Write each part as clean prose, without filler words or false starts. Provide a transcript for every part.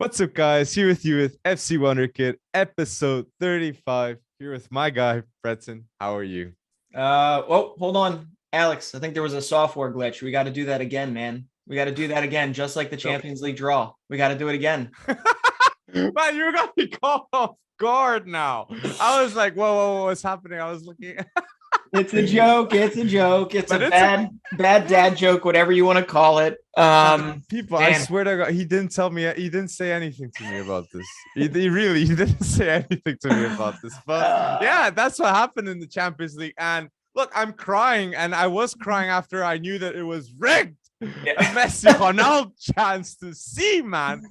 What's up, guys? Here with you with FC Wonderkid, episode 35. Here with my guy, Breton. How are you? Well, hold on, Alex. I think there was a software glitch. We got to do that again, man. We got to do that again, just like the Nope. Champions League draw. We got to do it again. Man, you got me caught off guard now. I was like, whoa, what's happening? I was looking. It's a joke. It's a joke. It's But a it's bad dad joke, whatever you want to call it. People, I swear to God, he didn't tell me. He didn't say anything to me about this. He didn't say anything to me about this. But yeah, that's what happened in the Champions League. And look, I'm crying, and I was crying after I knew that it was rigged. Yeah. A Messi Ronaldo chance to see, man.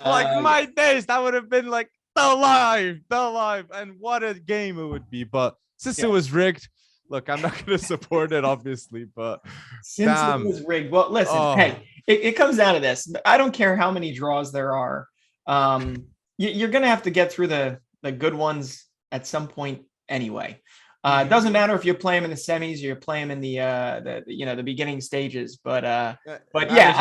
Like my days, that would have been like the live, and what a game it would be. But since it was rigged, look, I'm not going to support it, obviously, but since it was rigged. Well, listen, hey, it comes down to this. I don't care how many draws there are. You're going to have to get through the good ones at some point anyway. It doesn't matter if you play them in the semis or you play them in the beginning stages, but yeah,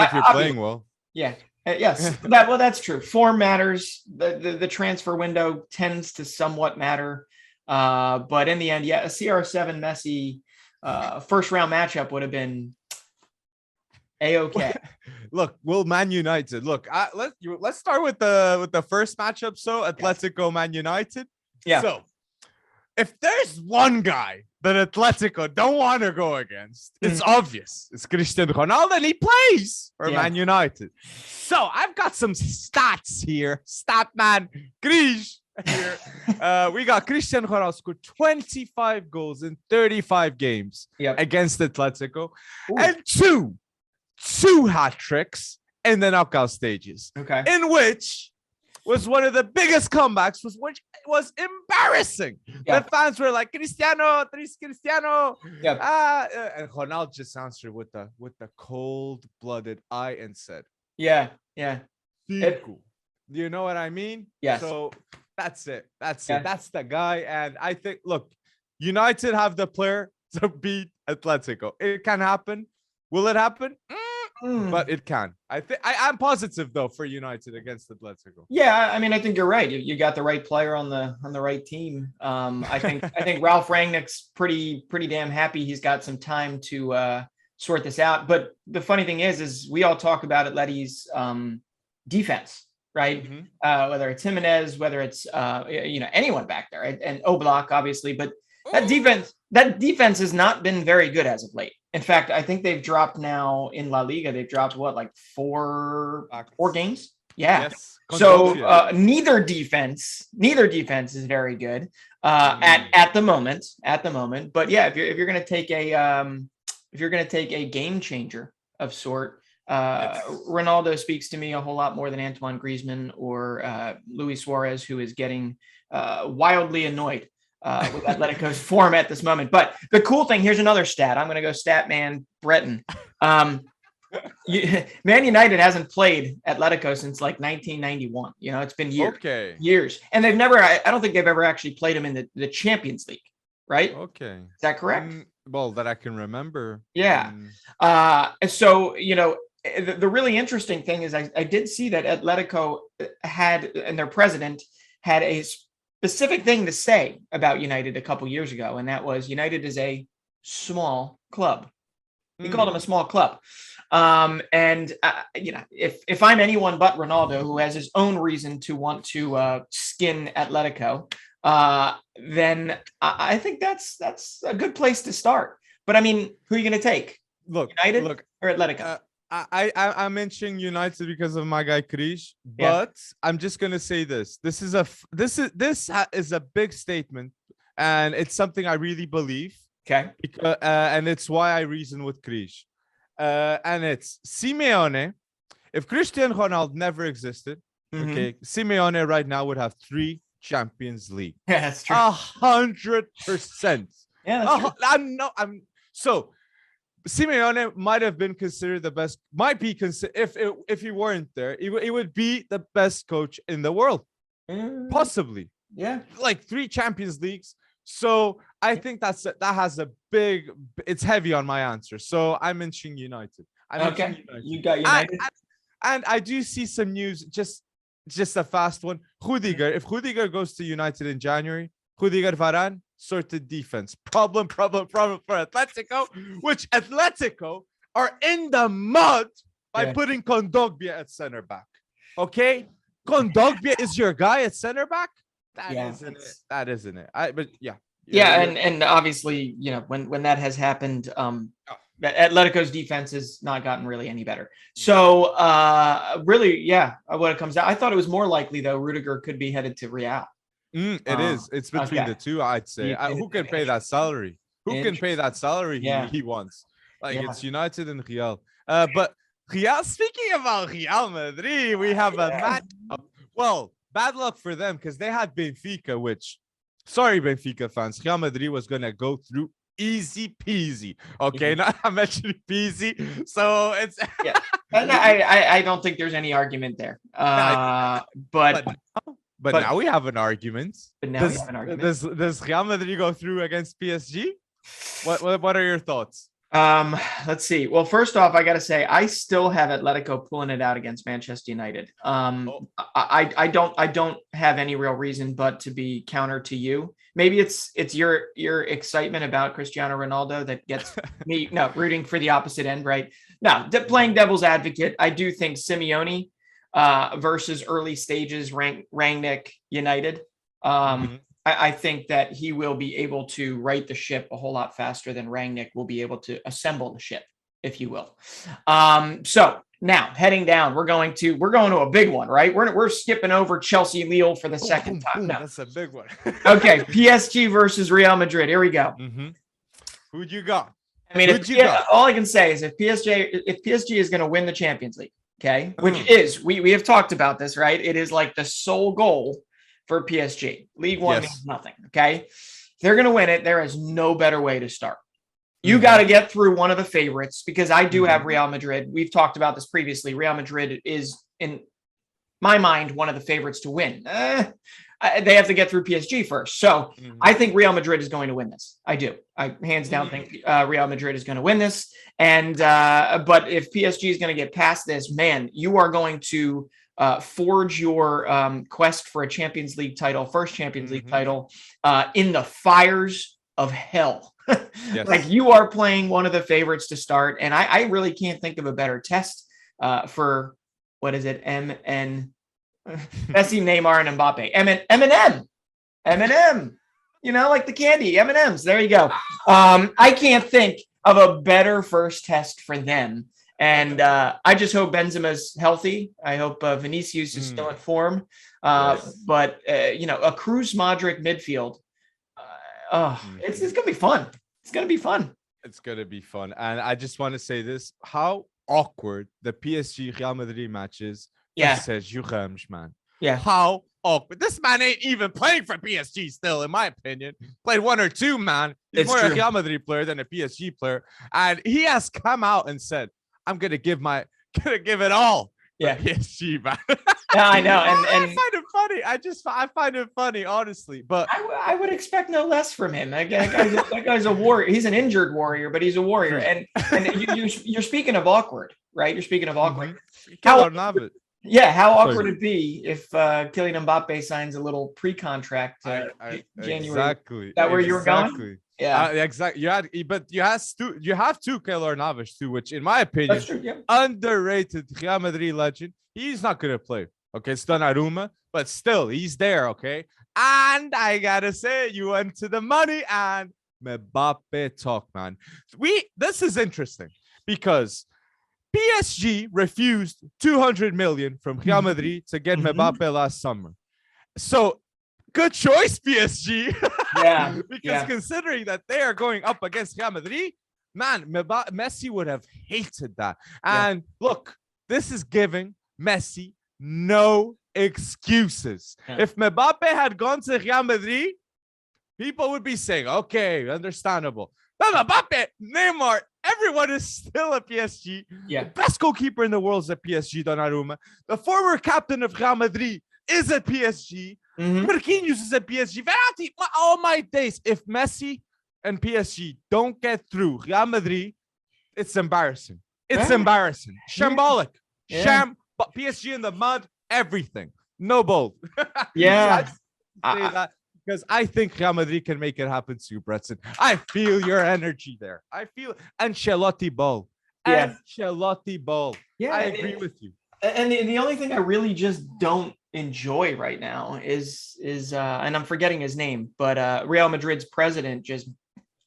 if you're playing well. Yeah. Yes, that's true. Form matters. The transfer window tends to somewhat matter. But in the end, yeah, a CR7 Messi first round matchup would have been a-okay. Look, will Man United look? Let's start with the first matchup. So Atletico Man United. Yeah. So if there's one guy that Atletico don't want to go against, it's obvious. It's Cristiano Ronaldo, and he plays for Man United. So I've got some stats here. Statman Grish here. We got Cristiano Ronaldo scored 25 goals in 35 games against Atletico. Ooh. And two hat tricks in the knockout stages. Okay. In which was one of the biggest comebacks, which was embarrassing. The fans were like, Cristiano. And Ronaldo just answered with the cold-blooded eye and said, Yeah. Do you know what I mean? Yes. So that's it. That's the guy. And I think, look, United have the player to beat Atletico. It can happen. Will it happen? But it can. I'm positive though for United against Atletico. Yeah, I mean, I think you're right. You got the right player on the right team. I think Ralph Rangnick's pretty damn happy. He's got some time to sort this out. But the funny thing is we all talk about Atleti's defense, right? Mm-hmm. Whether it's Jimenez, whether it's anyone back there, right? And Oblak, obviously. But that defense has not been very good as of late. In fact, I think they've dropped now in La Liga. They've dropped what, like four games? Yeah. Yes. So neither defense is very good at the moment. But yeah, if you're going to take a game changer of sort, Ronaldo speaks to me a whole lot more than Antoine Griezmann or Luis Suarez, who is getting wildly annoyed with Atletico's form at this moment. But the cool thing, here's another stat. I'm going to go stat man Breton. Man United hasn't played Atletico since like 1991. It's been years. And I don't think they've ever actually played them in the Champions League, right? Okay. Is that correct? Well, that I can remember. Yeah. So, the really interesting thing is I did see that Atletico and their president had a specific thing to say about United a couple years ago, and that was United is a small club. He called them a small club. If I'm anyone but Ronaldo, who has his own reason to want to skin Atletico, then I think that's a good place to start. But I mean, who are you going to take? United or Atletico? I'm mentioning United because of my guy Krish, but I'm just gonna say this. This is a big statement, and it's something I really believe. Okay. And it's why I reason with Krish. And it's Simeone. If Cristiano Ronaldo never existed, Simeone right now would have 3 Champions League. Yeah, that's true. 100%. Yeah, that's true. So Simeone might have been considered the best. Might be considered if he weren't there, it would be the best coach in the world, possibly. Yeah, like 3 Champions Leagues. So I think that has a big. It's heavy on my answer. So I'm mentioning United. You got United, and I do see some news. Just just a fast one. Rudiger. If Rudiger goes to United in January, Rudiger Varane, sorted defense. Problem for Atletico, which Atletico are in the mud by putting Kondogbia at center back. Okay? Kondogbia is your guy at center back? That isn't it. And obviously, when that has happened, Atletico's defense has not gotten really any better. So really, what it comes out, I thought it was more likely though Rudiger could be headed to Real. It is. It's between the two, I'd say. Who can pay that salary? Who can pay that salary he wants? It's United and Real. But Real, speaking about Real Madrid, we have a match. Well, bad luck for them because they had Benfica, which, sorry, Benfica fans, Real Madrid was going to go through easy peasy. Okay, not I'm mentioning peasy. So it's I don't think there's any argument there. But now we have an argument. But now we have an argument. Does Real Madrid go through against PSG? What are your thoughts? Let's see. Well, first off, I got to say, I still have Atletico pulling it out against Manchester United. I don't have any real reason but to be counter to you. Maybe it's your excitement about Cristiano Ronaldo that gets me rooting for the opposite end, right? Now, playing devil's advocate, I do think Simeone versus early stages Rangnick United. I think that he will be able to right the ship a whole lot faster than Rangnick will be able to assemble the ship, if you will. So now heading down, we're going to a big one, right? We're skipping over Chelsea Lille for the second time. No. That's a big one. Okay, PSG versus Real Madrid. Here we go. Who'd you got? I mean, all I can say is if PSG is going to win the Champions League, okay, which is we have talked about this, right? It is like the sole goal for PSG. League One means nothing. Okay. If they're going to win it, there is no better way to start. You got to get through one of the favorites because I do have Real Madrid. We've talked about this previously. Real Madrid is, in my mind, one of the favorites to win. They have to get through PSG first. So I think Real Madrid is going to win this. I do. I hands down think Real Madrid is going to win this. And but if PSG is going to get past this, man, you are going to forge your quest for a Champions League title, first Champions League title, in the fires of hell. Like you are playing one of the favorites to start, and I really can't think of a better test for what is it? Messi, Neymar, and Mbappe. Eminem. Like the candy M&Ms. There you go. I can't think of a better first test for them. And I just hope Benzema's healthy. I hope Vinicius is still in form. But a Cruz Modric midfield. It's going to be fun. It's going to be fun. It's going to be fun. And I just want to say this: how awkward the PSG Real Madrid match is. Sergio Aguero, man. Yeah. How awkward. This man ain't even playing for PSG still, in my opinion. Played one or two, man. He's more a Real Madrid player than a PSG player. And he has come out and said, I'm gonna give it all. PSG, man. Yeah, I know. And I find it funny. I find it funny, honestly. But I would expect no less from him. That guy's a warrior. He's an injured warrior, but he's a warrior. And you're speaking of awkward, right? You're speaking of awkward. How awkward would it be if Kylian Mbappe signs a little pre-contract January? Exactly. That where you were going? Yeah, exactly. You have to Keylor Navas too, which in my opinion, underrated Real Madrid legend. He's not gonna play. Okay, it's Donnarumma, but still, he's there. Okay, and I gotta say, you went to the money and Mbappe talk, man. This is interesting because PSG refused 200 million from Real Madrid to get Mbappe last summer. So good choice, PSG. Yeah. Because considering that they are going up against Real Madrid, man, Messi would have hated that. And look, this is giving Messi no excuses. If Mbappe had gone to Real Madrid, people would be saying, okay, understandable. But Mbappe, Neymar, everyone is still at PSG. Yeah. The best goalkeeper in the world is at PSG, Donnarumma. The former captain of Real Madrid is at PSG. Marquinhos is at PSG. Verratti, all my days. If Messi and PSG don't get through Real Madrid, it's embarrassing. It's embarrassing. Shambolic. PSG in the mud, everything. No bold. Yeah. I say that because I think Real Madrid can make it happen to you, Bretson. I feel your energy there. I feel Ancelotti ball. Yeah. Ancelotti ball. Yeah. I agree with you. And the only thing I really just don't enjoy right now is and I'm forgetting his name, but Real Madrid's president just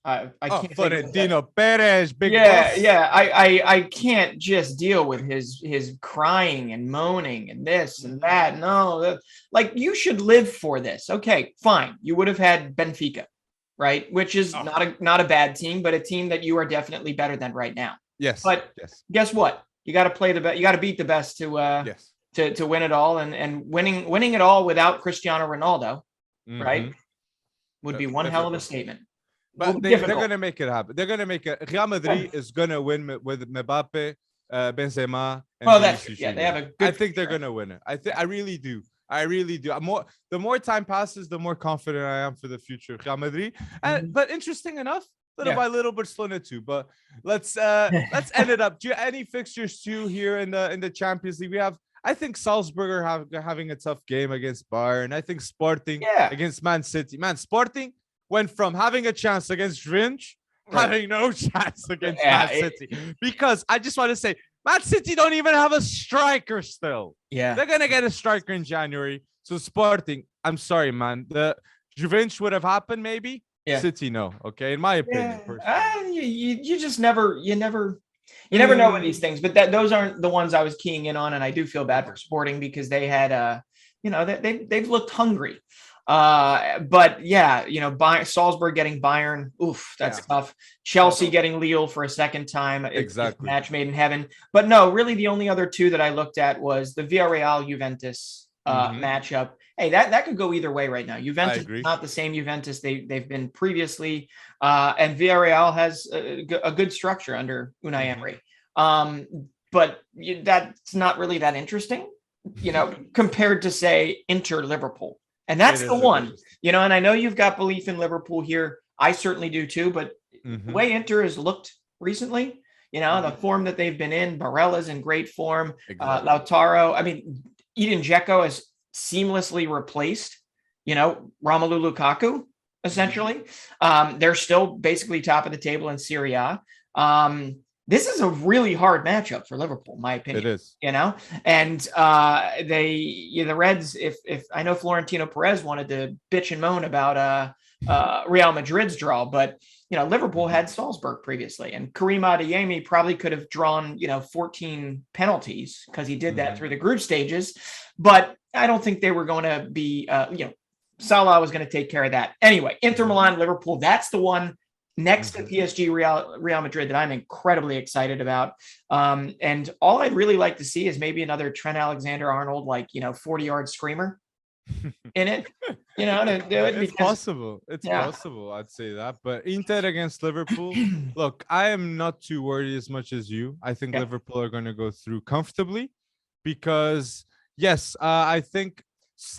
I can't Florentino Perez, big yeah, boss. yeah. I can't just deal with his crying and moaning and this and that. No, like you should live for this. Okay, fine. You would have had Benfica, right? Which is not a bad team, but a team that you are definitely better than right now. Yes. But guess what? You got to play the best. You got to beat the best to win it all, and winning it all without Cristiano Ronaldo, right? Would be one hell of a statement. But they're going to make it happen. They're going to make it. Real Madrid is going to win with Mbappe, Benzema, and they have a good. I think they're going to win it. I really do. I really do. The more time passes, the more confident I am for the future of Real Madrid. But interesting enough, little by little, Barcelona too. But let's end it up. Do you any fixtures too here in the Champions League? We have. I think Salzburg are having a tough game against Bayern. I think Sporting against Man City. Man, Sporting went from having a chance against Ringe, having no chance against Man City. Because I just want to say, Man City don't even have a striker still. Yeah. They're going to get a striker in January. So Sporting, I'm sorry, man. The Juventus would have happened maybe. Yeah. City, no. Okay, in my opinion. You just never know with these things. But those aren't the ones I was keying in on. And I do feel bad for Sporting because they had, they've looked hungry. But yeah, Salzburg getting Bayern, that's tough. Chelsea getting Lille for a second time. It's match made in heaven. But no, really the only other two that I looked at was the Villarreal Juventus matchup. Hey, that could go either way right now. Juventus is not the same Juventus they've been previously. And Villarreal has a good structure under Unai Emery. But that's not really that interesting, compared to say Inter Liverpool. And that's the one, and I know you've got belief in Liverpool here. I certainly do too, but the way Inter has looked recently, the form that they've been in, Barella's in great form. Lautaro, Edin Dzeko has seamlessly replaced, Romelu Lukaku, essentially. They're still basically top of the table in Serie A. This is a really hard matchup for Liverpool, in my opinion. It is, and the Reds. If I know Florentino Perez wanted to bitch and moan about Real Madrid's draw, but Liverpool had Salzburg previously, and Karim Adeyemi probably could have drawn 14 penalties because he did that through the group stages, but I don't think they were going to be. Salah was going to take care of that anyway. Inter Milan, Liverpool. That's the one. Next to PSG, Real Madrid that I'm incredibly excited about. And all I'd really like to see is maybe another Trent Alexander-Arnold, 40-yard screamer in it. To do it. It's possible. It's possible. I'd say that. But Inter against Liverpool, look, I am not too worried as much as you. I think Liverpool are going to go through comfortably because, yes, I think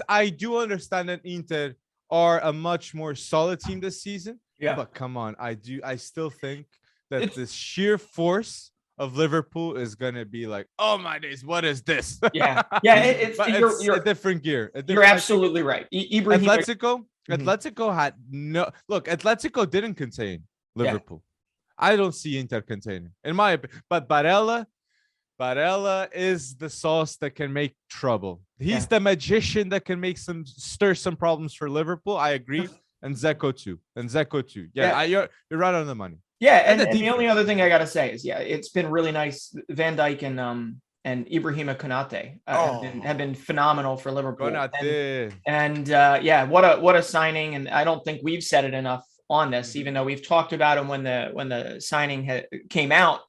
I do understand that Inter are a much more solid team this season. Yeah, but come on, I still think that the sheer force of Liverpool is gonna be like, oh my days, what is this? It's a different gear. You're absolutely right. Atletico had no look. Atletico didn't contain Liverpool. I don't see Inter containing, in my opinion. But Barella is the sauce that can make trouble. He's the magician that can stir some problems for Liverpool. I agree. And Dzeko too. Yeah, you're right on the money. Yeah, and the only other thing I gotta say is, it's been really nice. Van Dijk and Ibrahima Konate have been phenomenal for Liverpool. What a signing! And I don't think we've said it enough on this, even though we've talked about him when the signing came out.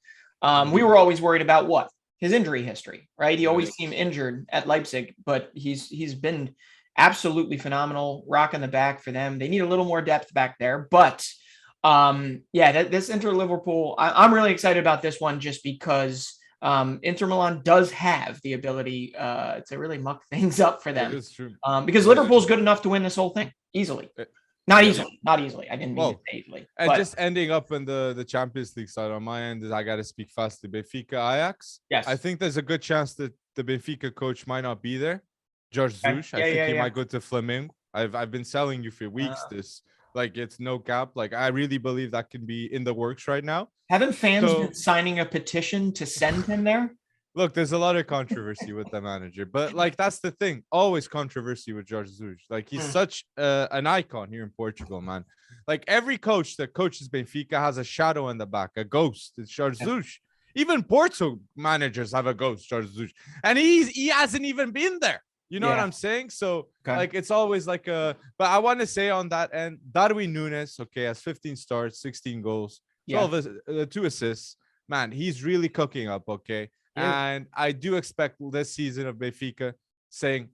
We were always worried about his injury history, right? He always seemed injured at Leipzig, but he's been absolutely phenomenal, rocking the back for them. They need a little more depth back there, but this Inter Liverpool, I'm really excited about this one just because Inter Milan does have the ability to really muck things up for them. It is true. Because Liverpool's good enough to win this whole thing easily. Not easily. I didn't mean to say easily. And just ending up in the Champions League side on my end, I got to speak fast to Benfica Ajax. Yes. I think there's a good chance that the Benfica coach might not be there. George Okay. Zush. I think Yeah, he yeah. might go to Flamengo. I've been telling you for weeks this. Like, it's no cap. Like, I really believe that can be in the works right now. Haven't fans So been signing a petition to send him there? look, there's a lot of controversy with the manager, but like that's the thing. Always controversy with Jorge Jesus. Like he's such an icon here in Portugal, man. Like every coach that coaches Benfica has a shadow in the back, a ghost. It's Jorge Jesus. Even Porto managers have a ghost, Jorge Jesus, and he hasn't even been there. You know what I'm saying? So like it's always like a. But I want to say on that end, Darwin Nunes, okay, has 15 starts, 16 goals, 2 assists. Man, he's really cooking up. Okay. And I do expect this season of Benfica saying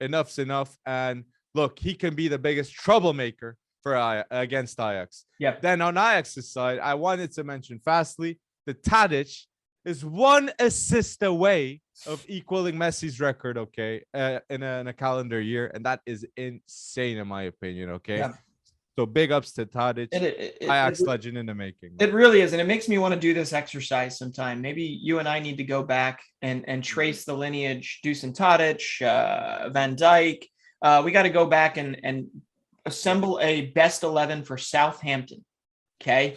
enough's enough. And look, he can be the biggest troublemaker for against Ajax. Yeah. Then on Ajax's side, I wanted to mention fastly that Tadic is 1 assist away of equaling Messi's record, okay, in a calendar year. And that is insane, in my opinion, okay? Yeah. So big ups to Tadic, Ajax legend in the making. It really is. And it makes me want to do this exercise sometime. Maybe you and I need to go back and trace the lineage. Dusan Tadic, Van Dijk. We got to go back and assemble a best 11 for Southampton. Okay.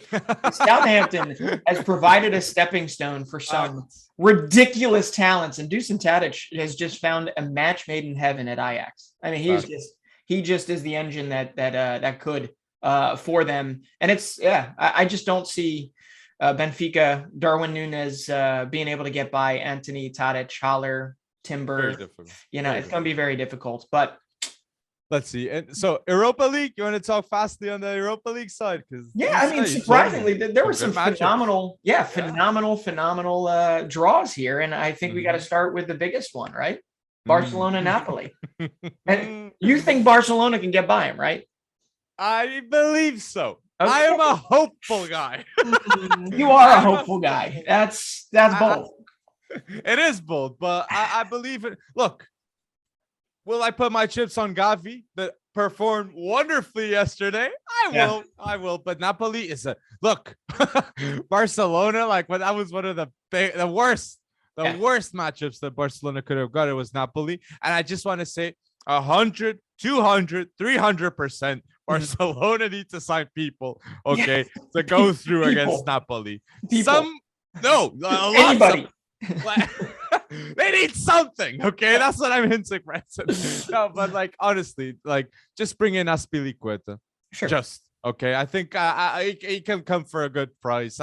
Southampton has provided a stepping stone for some ridiculous talents. And Dusan Tadic has just found a match made in heaven at Ajax. I mean, he just is the engine that could for them. And it's, I just don't see Benfica, Darwin Nunes being able to get by Anthony, Tadic, Haller, Timber. It's going to be very difficult. But let's see. And so Europa League, you want to talk fastly on the Europa League side? Because surprisingly, there were some phenomenal draws here. And I think we got to start with the biggest one, right? Barcelona, Napoli. And you think Barcelona can get by him, right? I believe so. Okay. I am a hopeful guy. You are a hopeful guy. That's bold. It is bold, but I believe it. Look, will I put my chips on Gavi that performed wonderfully yesterday? I will. But Napoli is look. Barcelona, like when that was one of the worst. The worst matchups that Barcelona could have got, it was Napoli. And I just want to say 100, 200, 300% Barcelona need to sign people, okay, to go through against Napoli. Anybody. They need something, okay? That's what I'm hinting, Branson. No, but like, honestly, like, just bring in Azpilicueta. Sure. Just. Okay, I think he can come for a good price.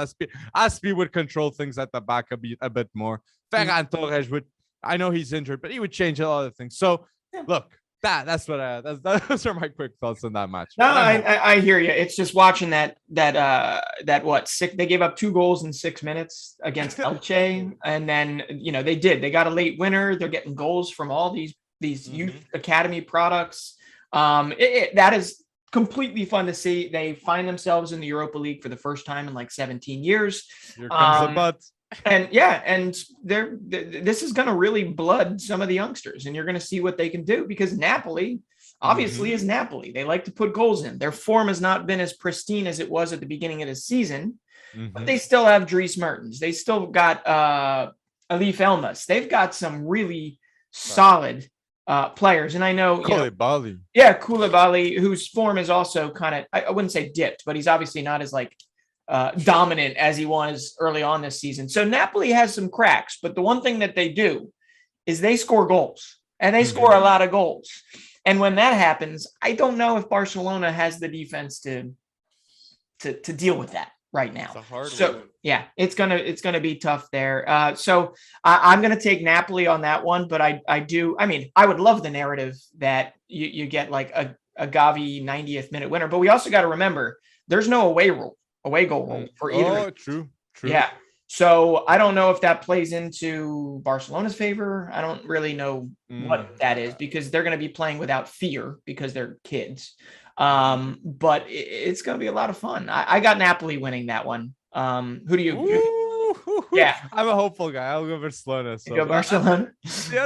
Aspi would control things at the back a bit more. Ferran Torres would, I know he's injured, but he would change a lot of things. So, look, those are my quick thoughts on that match. No, I hear you. It's just watching that they gave up 2 goals in 6 minutes against Elche, and then they got a late winner. They're getting goals from all these youth academy products. That is completely fun to see. They find themselves in the Europa League for the first time in like 17 years. Here comes the butt. And this is going to really blood some of the youngsters, and you're going to see what they can do, because Napoli obviously is Napoli. They like to put goals in. Their form has not been as pristine as it was at the beginning of the season, but they still have Dries Mertens. They still got Alif Elmas. They've got some really solid players. And I know Koulibaly, whose form is also kind of, I wouldn't say dipped, but he's obviously not as like dominant as he was early on this season. So Napoli has some cracks, but the one thing that they do is they score goals, and they score a lot of goals. And when that happens, I don't know if Barcelona has the defense to deal with that right now. It's a hard one. Yeah, it's gonna be tough there. So I'm gonna take Napoli on that one, but I would love the narrative that you get like a Gavi 90th minute winner, but we also got to remember there's no away goal rule for either. Oh, true. Yeah. So I don't know if that plays into Barcelona's favor. I don't really know what that is, because they're going to be playing without fear because they're kids. But it's going to be a lot of fun. I got Napoli winning that one. Who do you? Yeah, I'm a hopeful guy. I'll go Barcelona. So. You go Barcelona. The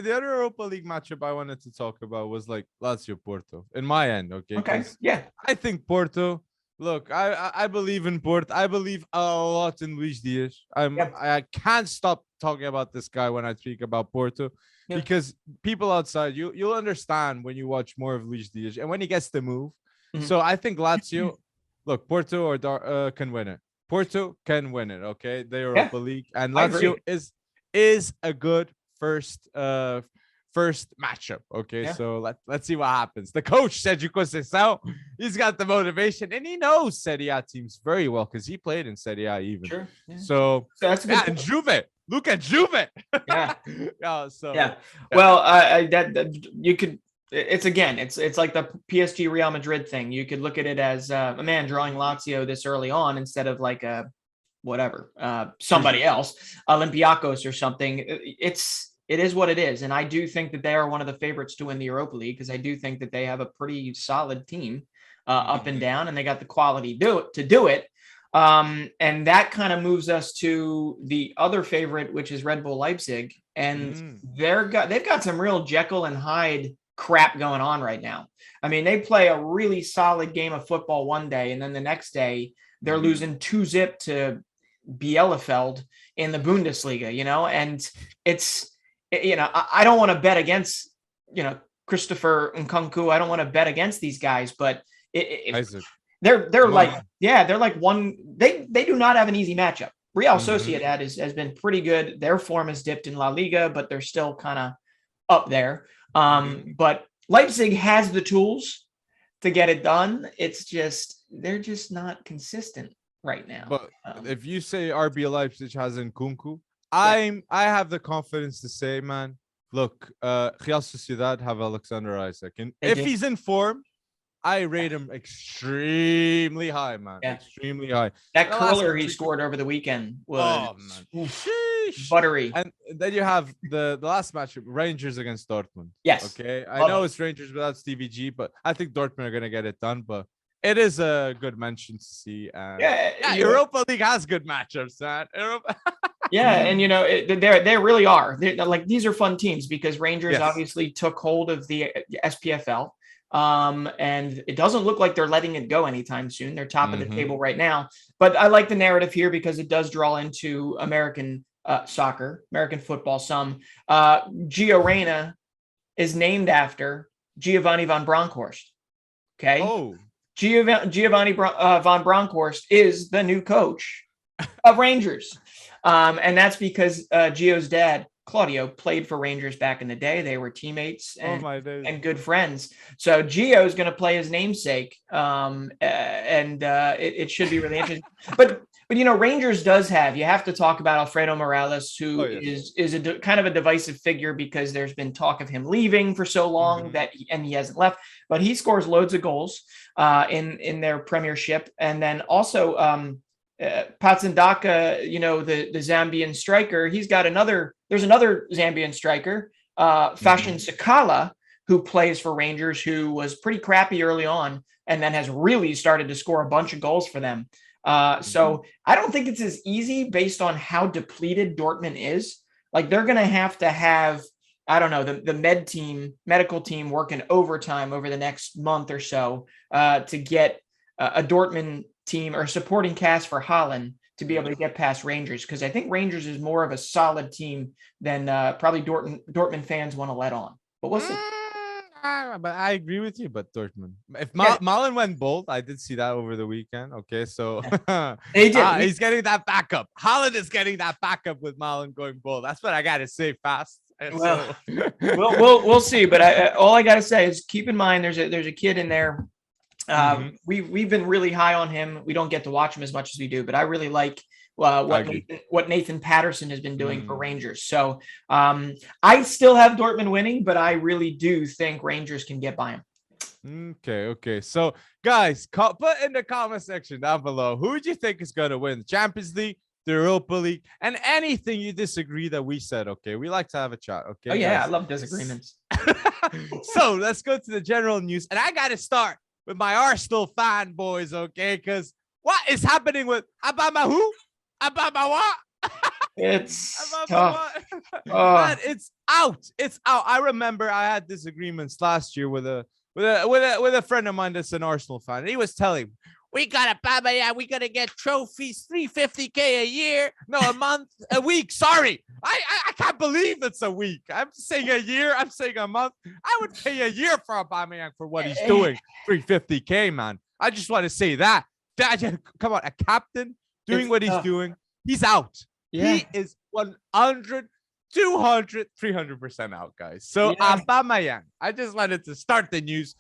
other Europa League matchup I wanted to talk about was like Lazio Porto. In my end, okay. Yeah. I think Porto. Look, I believe in Porto. I believe a lot in Luis Diaz. I can't stop talking about this guy when I speak about Porto. because people outside, you'll understand when you watch more of Luis Diaz and when he gets the move. Mhm. So I think Lazio, look, Porto can win it. Porto can win it. Okay, the Europa League, and I agree. Lazio is a good first matchup. Okay, Yeah. so let's see what happens. The coach Sergio Aguero, he's got the motivation and he knows Serie A teams very well because he played in Serie A even. Sure. Yeah. So that's a good and Juve. Look at Juve. Yeah. Yeah. Well, that you could. It's like the PSG Real Madrid thing. You could look at it as a man drawing Lazio this early on instead of like a whatever somebody else, Olympiacos or something. It is what it is, and I do think that they are one of the favorites to win the Europa League because I do think that they have a pretty solid team up and down, and they got the quality to do it. And that kind of moves us to the other favorite, which is Red Bull Leipzig, and they've got some real Jekyll and Hyde crap going on right now. I mean, they play a really solid game of football one day, and then the next day they're losing 2-0 to Bielefeld in the Bundesliga, and it's, I don't want to bet against, Christopher Nkunku. I don't want to bet against these guys, but they're like one, they do not have an easy matchup. Real Sociedad has been pretty good. Their form has dipped in La Liga, but they're still kind of up there. But Leipzig has the tools to get it done. It's just, they're just not consistent right now. But if you say RB Leipzig has Nkunku, I have the confidence to say, man, look, Real Sociedad have Alexander Isaac, and if he's in form, I rate him extremely high, man. Yeah. Extremely high. That curler he scored over the weekend was buttery. And then you have the last match, Rangers against Dortmund. Yes. Okay. I know it's Rangers without Stevie G, but I think Dortmund are going to get it done. But it is a good mention to see. And Europa League has good matchups, man. And they really are. They're, like, these are fun teams because Rangers obviously took hold of the SPFL. And it doesn't look like they're letting it go anytime soon. They're top of the table right now. But I like the narrative here because it does draw into American soccer, American football some. Gio Reyna is named after Giovanni von Bronckhorst. Okay. Oh. Giovanni von Bronckhorst is the new coach of Rangers. And that's because Gio's dad, Claudio, played for Rangers back in the day. They were teammates and good friends. So Gio is going to play his namesake, and it should be really interesting. But Rangers does have. You have to talk about Alfredo Morales, who is a kind of a divisive figure because there's been talk of him leaving for so long and he hasn't left. But he scores loads of goals in their Premiership, and then also Patsandaka, the Zambian striker. There's another Zambian striker, Fashion Sakala, who plays for Rangers, who was pretty crappy early on and then has really started to score a bunch of goals for them. So I don't think it's as easy based on how depleted Dortmund is. Like, they're going to have, I don't know, the medical team working overtime over the next month or so to get a Dortmund team or supporting cast for Holland to be able to get past Rangers, because I think Rangers is more of a solid team than probably Dortmund fans want to let on. But we'll see. But I agree with you. But Dortmund, if Malen went bold, I did see that over the weekend. Okay, so he's getting that backup. Holland is getting that backup with Malen going bold. That's what I gotta say fast. Well, we'll see. But all I gotta say is keep in mind there's a kid in there. We've been really high on him. We don't get to watch him as much as we do, but I really like what Nathan Patterson has been doing for Rangers. So I still have Dortmund winning, but I really do think Rangers can get by him. Okay. So guys, put in the comment section down below, who do you think is going to win the Champions League, the Europa League, and anything you disagree that we said? Okay, we like to have a chat. Okay. Oh yeah, guys? I love disagreements. So let's go to the general news, and I got to start with my Arsenal fanboys, okay? Because what is happening with Abama who? Abama what? It's tough. Man, it's out. It's out. I remember I had disagreements last year with a friend of mine that's an Arsenal fan. And he was telling me, we got Aubameyang. We gotta get trophies, $350K a year, no, a month, a week. Sorry, I can't believe it's a week. I'm saying a year. I'm saying a month. I would pay a year for Aubameyang for what he's doing. $350K, man. I just want to say that. Come on, a captain doing what he's doing. He's out. Yeah. He is 100, 200, 300% out, guys. So Aubameyang. I just wanted to start the news.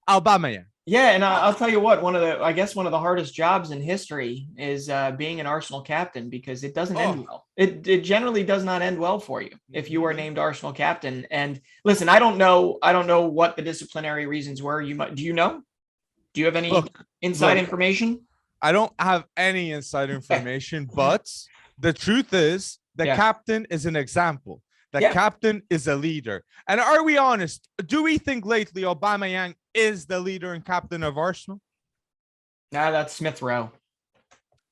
Aubameyang. Yeah, and I'll tell you what, one of the hardest jobs in history is being an Arsenal captain, because it doesn't end well. It generally does not end well for you if you are named Arsenal captain. And listen, I don't know what the disciplinary reasons were. Do you know? Do you have any inside information? I don't have any inside information, but the truth is the captain is an example. The captain is a leader. And are we honest? Do we think lately Aubameyang is the leader and captain of Arsenal? Nah, that's Smith Rowe.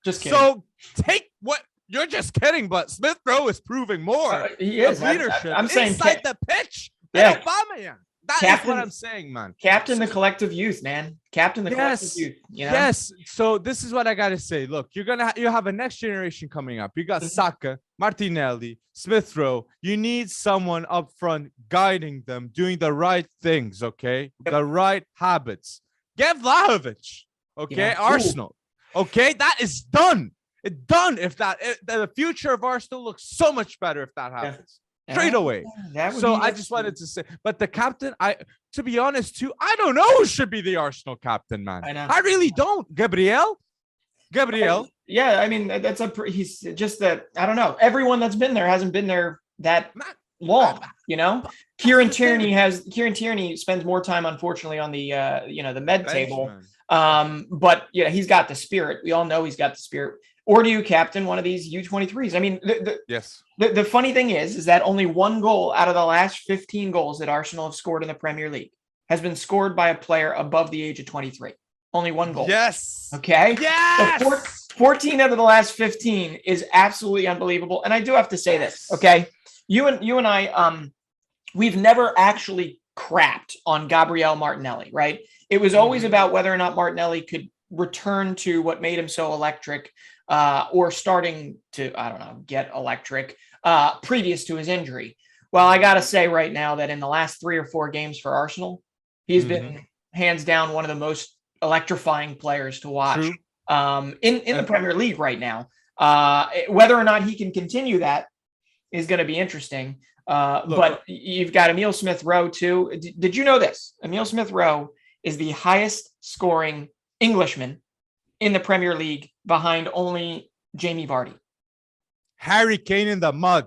Just kidding. So take what you're just kidding, but Smith Rowe is proving more. He is leadership. I'm saying inside the pitch. Yeah, Aubameyang. That's what I'm saying, man. Captain the collective youth, man. Captain the collective youth. You know? Yes. So this is what I gotta say. Look, you have a next generation coming up. You got Saka, Martinelli, Smith Rowe. You need someone up front guiding them, doing the right things. Okay, the right habits. Get Vlahovic. Okay, Arsenal. Okay, that is done. It's done. The future of Arsenal looks so much better if that happens. Straight away. So I just wanted to say, but the captain, to be honest too, I don't know who should be the Arsenal captain, man. I really don't. Gabriel. Yeah, I mean, he's just that. I don't know. Everyone that's been there hasn't been there that long, you know. Kieran Tierney spends more time, unfortunately, on the the med table. But he's got the spirit. We all know he's got the spirit. Or do you captain one of these U23s? I mean, the funny thing is that only one goal out of the last 15 goals that Arsenal have scored in the Premier League has been scored by a player above the age of 23. Only one goal. Yes. Okay. Yes. So 14 out of the last 15 is absolutely unbelievable. And I do have to say this. Okay. You and I, we've never actually crapped on Gabriel Martinelli, right? It was always about whether or not Martinelli could return to what made him so electric, or starting to, I don't know, get electric previous to his injury. Well, I got to say right now that in the last 3 or 4 games for Arsenal, he's been hands down one of the most electrifying players to watch in the Premier League right now. Whether or not he can continue that is going to be interesting. But you've got Emile Smith Rowe too. Did you know this? Emile Smith Rowe is the highest scoring Englishman in the Premier League, behind only Jamie Vardy. Harry Kane in the mud.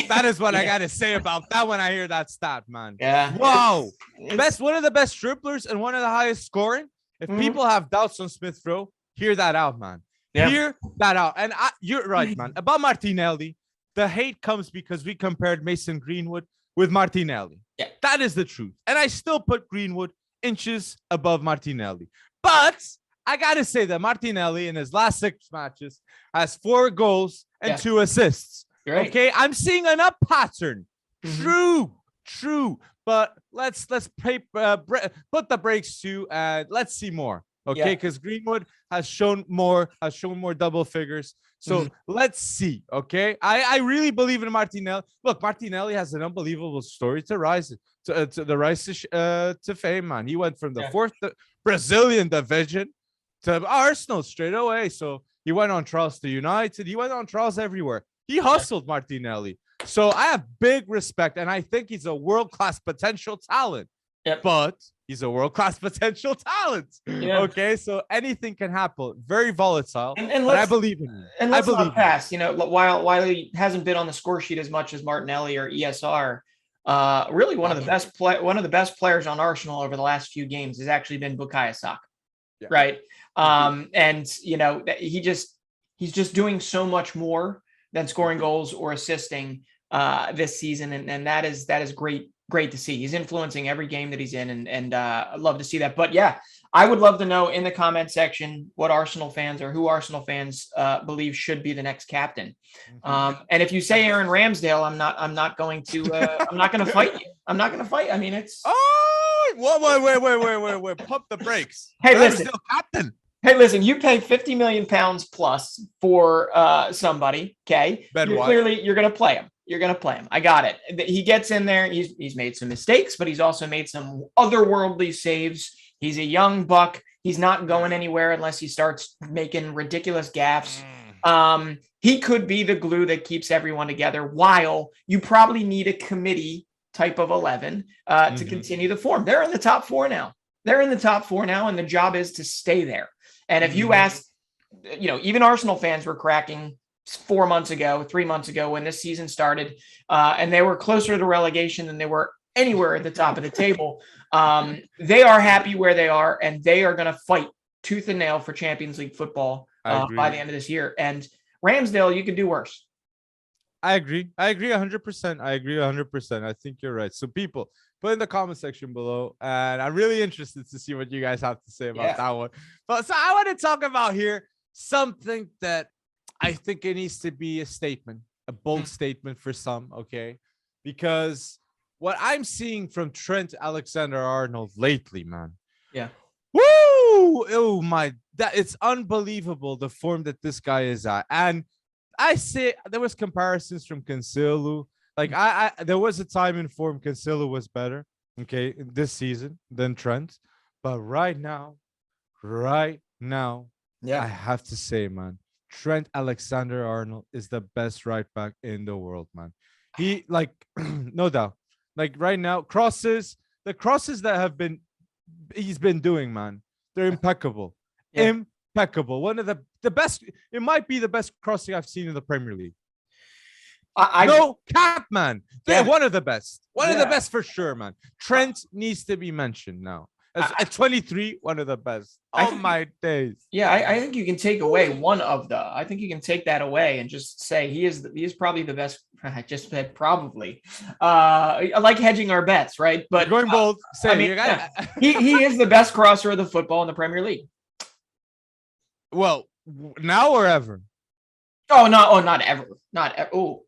That is what I got to say about that when I hear that stat, man. Yeah. Wow. One of the best dribblers and one of the highest scoring. If people have doubts on Smith Rowe, hear that out, man. Yeah. Hear that out. And you're right, man. About Martinelli, the hate comes because we compared Mason Greenwood with Martinelli. Yeah. That is the truth. And I still put Greenwood inches above Martinelli. But I got to say that Martinelli in his last 6 matches has 4 goals and 2 assists. Right. Okay, I'm seeing an up pattern. True. But let's put the brakes to let's see more. Okay, because Greenwood has shown more double figures. So let's see. Okay, I really believe in Martinelli. Look, Martinelli has an unbelievable story to rise to fame, man. He went from the 4th Brazilian division to Arsenal straight away. So he went on trials to United. He went on trials everywhere. He hustled Martinelli. So I have big respect, and I think he's a world-class potential talent. Yep. But he's a world-class potential talent. Yeah. Okay, so anything can happen. Very volatile. But I believe in him. And let's not pass. While he hasn't been on the score sheet as much as Martinelli or ESR, really one of the best players on Arsenal over the last few games has actually been Bukayo Saka. Yeah. Right. And he's just doing so much more than scoring goals or assisting this season. And that is great to see. He's influencing every game that he's in. And I'd love to see that. But yeah, I would love to know in the comment section what Arsenal fans or who Arsenal fans believe should be the next captain. And if you say Aaron Ramsdale, I'm not going to fight you. I'm not going to fight. I mean, it's. Oh, wait. Pump the brakes. Hey, listen. Captain. Hey, listen, you pay 50 million pounds plus for somebody. Okay. You're going to play him. You're going to play him. I got it. He gets in there. He's made some mistakes, but he's also made some otherworldly saves. He's a young buck. He's not going anywhere unless he starts making ridiculous gaffes. He could be the glue that keeps everyone together, while you probably need a committee type of 11 to continue the form. They're in the top four now. And the job is to stay there. And if you ask, even Arsenal fans were cracking 3 months ago when this season started, and they were closer to relegation than they were anywhere at the top of the table. They are happy where they are, and they are going to fight tooth and nail for Champions League football by the end of this year. And Ramsdale, you could do worse. I agree 100%. I agree 100%. I think you're right. So people, put in the comment section below, and I'm really interested to see what you guys have to say about that one. But so I want to talk about here something that I think it needs to be a statement, a bold statement for some, okay? Because what I'm seeing from Trent Alexander-Arnold lately, man. Yeah. Woo! Oh my, it's unbelievable the form that this guy is at. And I say there was comparisons from Cancelo. Like there was a time in form Cancelo was better, okay, this season than Trent. But right now, I have to say, man, Trent Alexander-Arnold is the best right back in the world, man. He, like, no doubt. Like right now, the crosses that he's been doing, man, they're impeccable. Impeccable. One of the best. It might be the best crossing I've seen in the Premier League. No cap, man. They're one of the best. One of the best for sure, man. Trent needs to be mentioned now. At 23, one of the best. My days. Yeah, I think you can take away I think you can take that away and just say he is probably the best. I just said probably. I like hedging our bets, right? But you're going bold. He is the best crosser of the football in the Premier League. Well, now or ever? Oh, no! Oh, not ever. Not ever. Oh.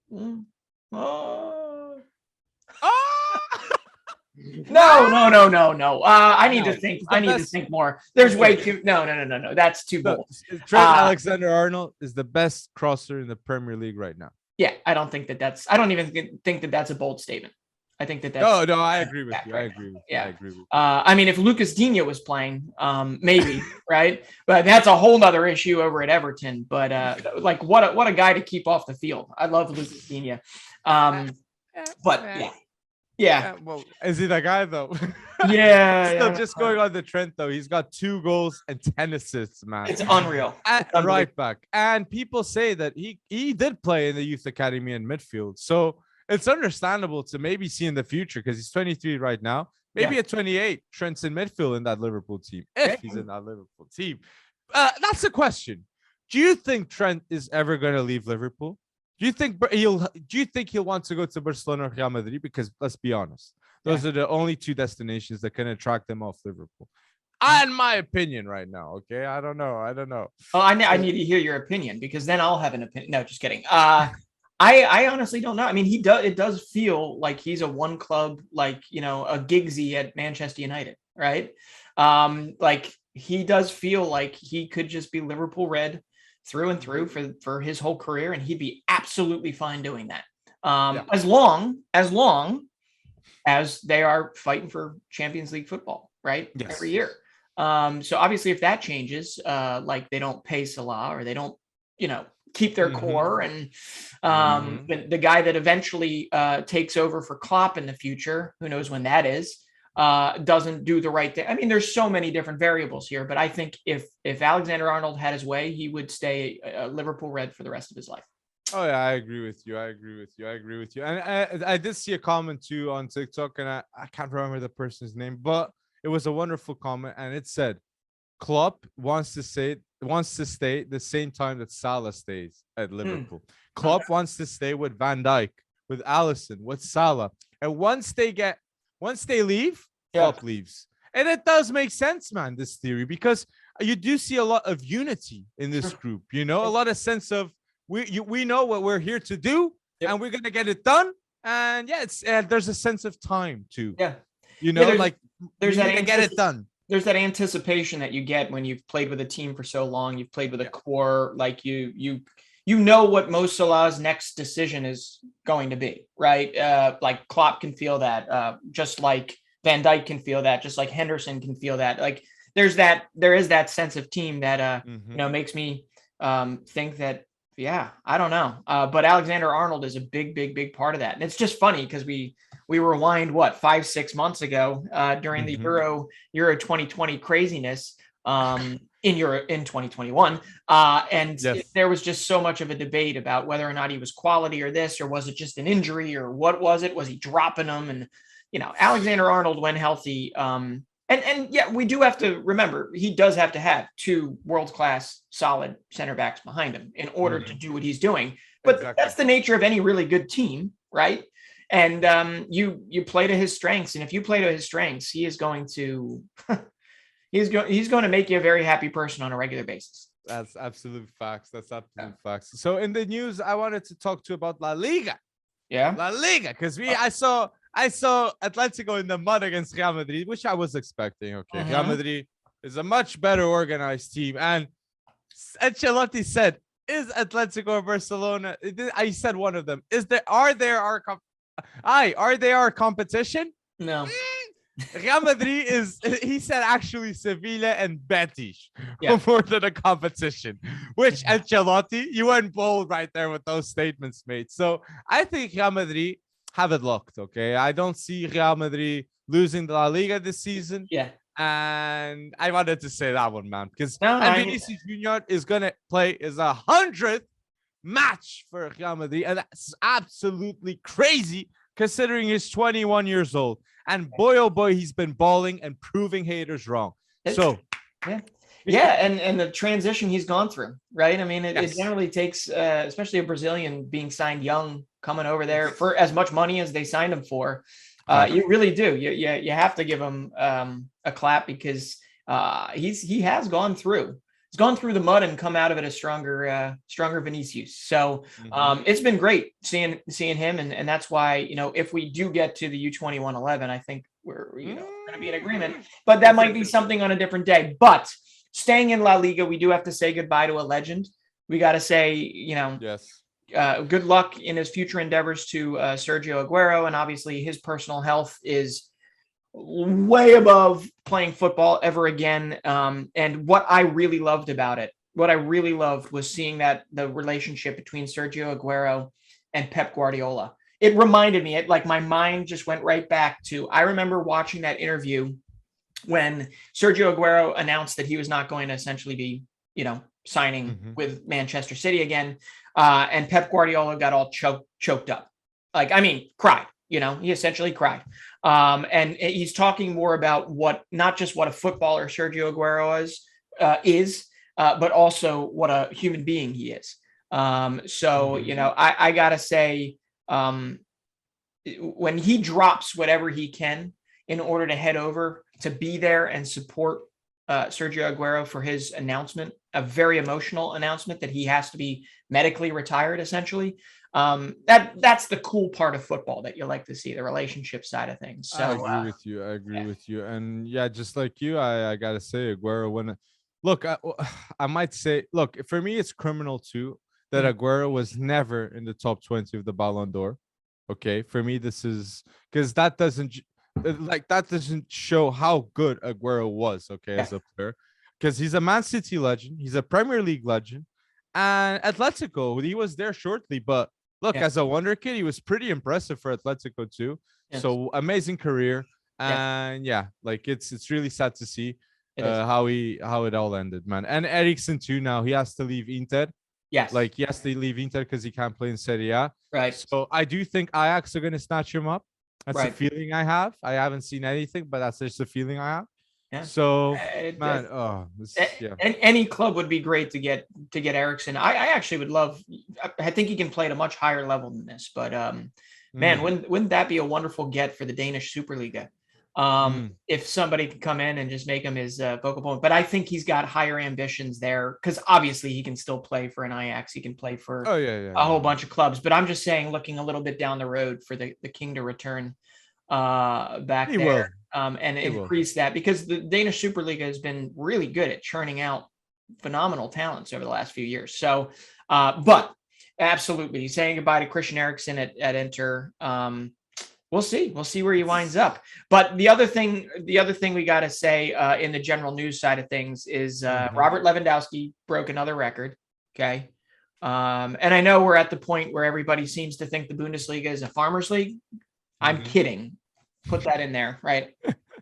No. I need to think. I need to think more. There's way too. No. That's too bold. Trent Alexander-Arnold is the best crosser in the Premier League right now. Yeah, I don't think that's. I don't even think that that's a bold statement. I think that that's. No, I agree with you. I agree with you. I mean, if Lucas Digne was playing, maybe, right? But that's a whole nother issue over at Everton. But like, what a guy to keep off the field. I love Lucas Digne. But yeah. Well, is he that guy though? Yeah. Just going on the Trent though, he's got 2 goals and 10 assists, man. It's unreal. Right back, and people say that he did play in the youth academy in midfield, so it's understandable to maybe see in the future, because he's 23 right now. Maybe at 28, Trent's in midfield in that Liverpool team. If he's in that Liverpool team, that's the question. Do you think Trent is ever going to leave Liverpool? Do you think he'll want to go to Barcelona or Real Madrid? Because let's be honest, those are the only 2 destinations that can attract them off Liverpool. In my opinion, right now. Okay, I don't know. Oh, I need to hear your opinion, because then I'll have an opinion. No, just kidding. I honestly don't know. I mean, it does feel like he's a one club, like, a Giggsy at Manchester United, right? Like, he does feel like he could just be Liverpool red through and through for his whole career, and he'd be absolutely fine doing that. As long as they are fighting for Champions League football, right? Yes. Every year. So obviously if that changes, like they don't pay Salah, or they don't, keep their core, and the guy that eventually takes over for Klopp in the future, who knows when that is, doesn't do the right thing. I mean, there's so many different variables here, but I think if Alexander-Arnold had his way, he would stay Liverpool red for the rest of his life. Oh yeah, I agree with you. And I did see a comment too on TikTok, and I can't remember the person's name, but it was a wonderful comment, and it said Klopp wants to stay the same time that Salah stays at Liverpool. Klopp wants to stay with Van Dijk, with Alisson, with Salah, and once they leave, Klopp leaves. And it does make sense, man, this theory, because you do see a lot of unity in this group, a lot of sense of we know what we're here to do, and we're gonna get it done. And there's a sense of time too. Yeah, there's to get it done. there's that anticipation that you get when you've played with a team for so long. You've played with a core, like you know what Mo Salah's next decision is going to be, right? Like Klopp can feel that, just like Van Dijk can feel that, just like Henderson can feel that. Like there is that sense of team that makes me think that, yeah, I don't know. But Alexander-Arnold is a big part of that. And it's just funny because we rewind 5-6 months ago during the Euro 2020 craziness in 2021. And there was just so much of a debate about whether or not he was quality or this, or was it just an injury, or what was it? Was he dropping them? And, Alexander-Arnold, when healthy, and yeah, we do have to remember he does have to have two world-class solid center backs behind him in order to do what he's doing. But that's the nature of any really good team, right? And you play to his strengths, and if you play to his strengths, he is going to he's going to make you a very happy person on a regular basis. That's absolute facts. Facts. So in the news, I wanted to talk to you about La Liga. Yeah, La Liga, because I saw Atletico in the mud against Real Madrid, which I was expecting. Okay, Real Madrid is a much better organized team, and Ancelotti said, "Is Atletico or Barcelona?" I said one of them. Are they our competition? No. Real Madrid is, he said, actually Sevilla and Betis more than a competition, which Ancelotti, you went bold right there with those statements, mate. So I think Real Madrid have it locked, okay? I don't see Real Madrid losing the La Liga this season. Yeah. And I wanted to say that one, man, because Vinicius Junior is going to play his 100th match for Real Madrid, and that's absolutely crazy considering he's 21 years old. And boy, oh boy, he's been balling and proving haters wrong. And the transition he's gone through, right? I mean, it generally takes, especially a Brazilian being signed young, coming over there for as much money as they signed him for. You really do. You have to give him a clap, because he has gone through. He's gone through the mud and come out of it a stronger Vinicius. So it's been great seeing him, and that's why, if we do get to the U21 11, I think we're going to be in agreement. But that might be something on a different day. But staying in La Liga, we do have to say goodbye to a legend. We got to say, good luck in his future endeavors to Sergio Aguero, and obviously his personal health is way above playing football ever again. And what I really loved was seeing that the relationship between Sergio Aguero and Pep Guardiola. It reminded me, my mind just went right back to, I remember watching that interview when Sergio Aguero announced that he was not going to essentially be, signing with Manchester City again. And Pep Guardiola got all choked up. Cried. He essentially cried. And he's talking more about not just what a footballer Sergio Aguero is, but also what a human being he is. I gotta say, when he drops whatever he can in order to head over to be there and support Sergio Aguero for his announcement, a very emotional announcement that he has to be medically retired, essentially. That's the cool part of football that you like to see, the relationship side of things. So I agree with you. And just like you, I gotta say, Aguero, I might say, for me, it's criminal too that Aguero was never in the top 20 of the Ballon d'Or. Okay, for me, this is because that doesn't show how good Aguero was, as a player, because he's a Man City legend, he's a Premier League legend, and Atletico, he was there shortly, but as a Wonderkid, he was pretty impressive for Atletico too. Yes. So amazing career, and it's really sad to see how it all ended, man. And Eriksen too. Now he has to leave Inter. Yes, he has to leave Inter because he can't play in Serie A. Right. So I do think Ajax are going to snatch him up. That's a feeling I have. I haven't seen anything, but that's just a feeling I have. Yeah. So, any club would be great to get Eriksen. I actually would love. I think he can play at a much higher level than this. But wouldn't that be a wonderful get for the Danish Superliga? If somebody could come in and just make him his focal point. But I think he's got higher ambitions there, because obviously he can still play for an Ajax. He can play for a whole bunch of clubs. But I'm just saying, looking a little bit down the road for the king to return back there. and increase that, because the Danish Superliga has been really good at churning out phenomenal talents over the last few years. So, but absolutely, saying goodbye to Christian Eriksen at Inter. We'll see where he winds up. But the other thing we got to say in the general news side of things is Robert Lewandowski broke another record. Okay. And I know we're at the point where everybody seems to think the Bundesliga is a farmers league. I'm kidding. Put that in there, right?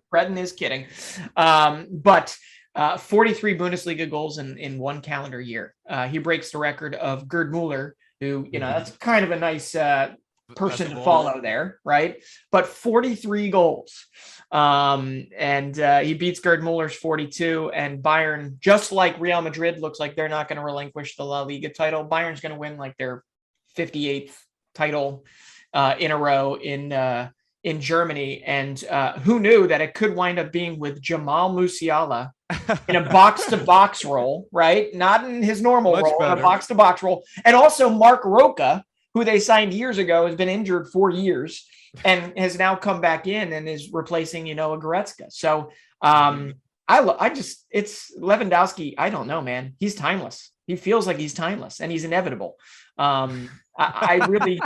Breton is kidding. But 43 Bundesliga goals in one calendar year. He breaks the record of Gerd Muller, who, that's kind of a nice person to follow there, right? But 43 goals. And he beats Gerd Muller's 42, and Bayern, just like Real Madrid, looks like they're not going to relinquish the La Liga title. Bayern's going to win like their 58th title in a row in Germany. And who knew that it could wind up being with Jamal Musiala in a box-to-box role, right? Not in his normal role, in a box-to-box role. And also Mark Roca, who they signed years ago, has been injured for years and has now come back in and is replacing, Goretzka. So it's Lewandowski. I don't know, man. He's timeless. He feels like he's timeless and he's inevitable. I really,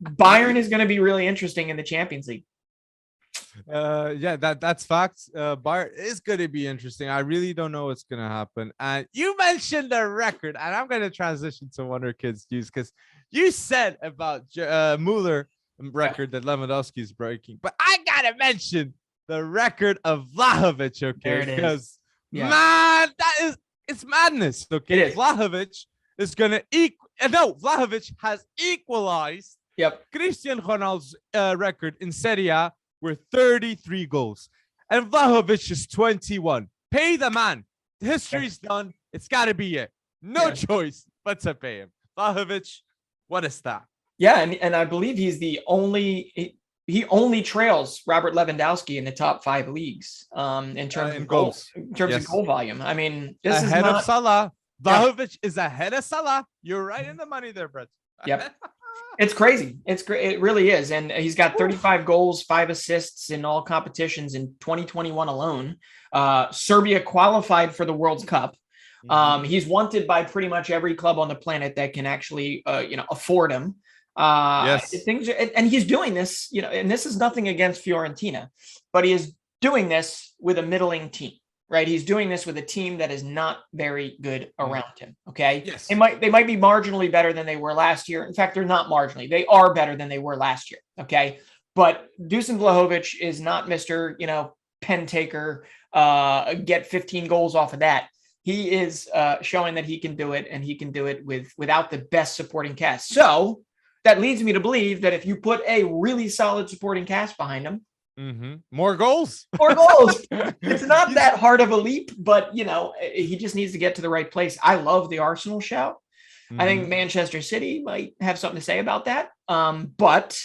Bayern is going to be really interesting in the Champions League. That's facts. Bayern is going to be interesting. I really don't know what's going to happen. And you mentioned the record, and I'm going to transition to Wonderkids news because you said about Muller record that Lewandowski is breaking, but I gotta mention the record of Vlahovic, okay? Because man, it's madness, okay? Vlahovic is gonna Vlahovic has equalized Cristiano Ronaldo's record in Serie A with 33 goals, and Vlahovic is 21. Pay the man. History's done. It's got to be it. No choice but to pay him. Vlahovic, what a stat. Yeah, and I believe he's the only he only trails Robert Lewandowski in the top 5 leagues in terms of goals. In terms of goal volume. I mean, this is ahead of Salah. Vlahovic is ahead of Salah. You're right in the money there, Brett. Yep. It's crazy. It's great. It really is. And he's got 35 goals, 5 assists in all competitions in 2021 alone. Serbia qualified for the World Cup. He's wanted by pretty much every club on the planet that can actually, afford him. And he's doing this, and this is nothing against Fiorentina, but he is doing this with a middling team, right? He's doing this with a team that is not very good around him. Okay. Yes. They might be marginally better than they were last year. In fact, they're not marginally. They are better than they were last year. Okay. But Dusan Vlahovic is not Mr. Pen taker, get 15 goals off of that. He is showing that he can do it, and he can do it without the best supporting cast. So that leads me to believe that if you put a really solid supporting cast behind him, more goals. It's not that hard of a leap, but he just needs to get to the right place. I love the Arsenal shout. I think Manchester City might have something to say about that. But